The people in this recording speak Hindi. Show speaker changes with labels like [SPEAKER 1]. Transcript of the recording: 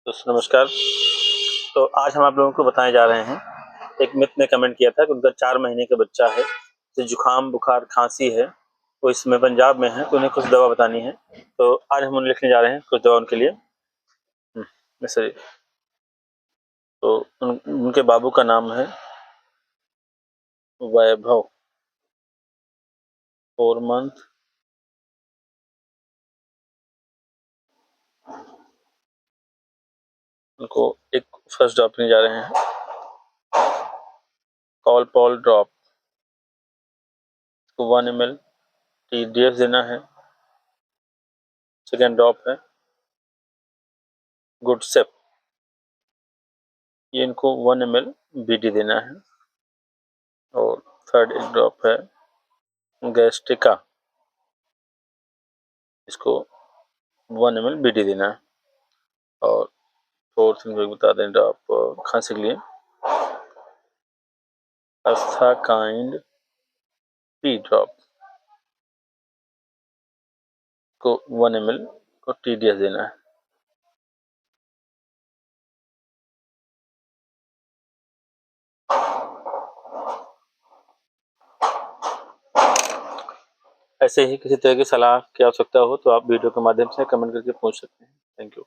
[SPEAKER 1] दोस्तों नमस्कार। तो आज हम आप लोगों को बताने जा रहे हैं, एक मित्र ने कमेंट किया था कि उनका 4 महीने का बच्चा है, तो जुकाम, बुखार, खांसी है, वो इस समय पंजाब में है, तो उन्हें कुछ दवा बतानी है। तो आज हम उन्हें लिखने जा रहे हैं कुछ दवा उनके लिए। सॉरी। तो उनके बाबू का नाम है वैभव। 4 मंथ, उनको एक फर्स्ट ड्रॉप लेने जा रहे हैं, कॉलपॉल ड्रॉप, 1 ml TDS देना है। सेकेंड ड्रॉप है गुड सेप, ये इनको 1 ml BD देना है। और थर्ड एक ड्रॉप है गैस्ट्रिका, इसको 1 ml BD देना है। और फोर्थ इनको बता दें ड्रॉप खांसी के लिए अस्थाकाइंड P ड्रॉप को 1 ml को TDS देना है। ऐसे ही किसी तरह की सलाह की आवश्यकता हो तो आप वीडियो के माध्यम से कमेंट करके पूछ सकते हैं। Thank you.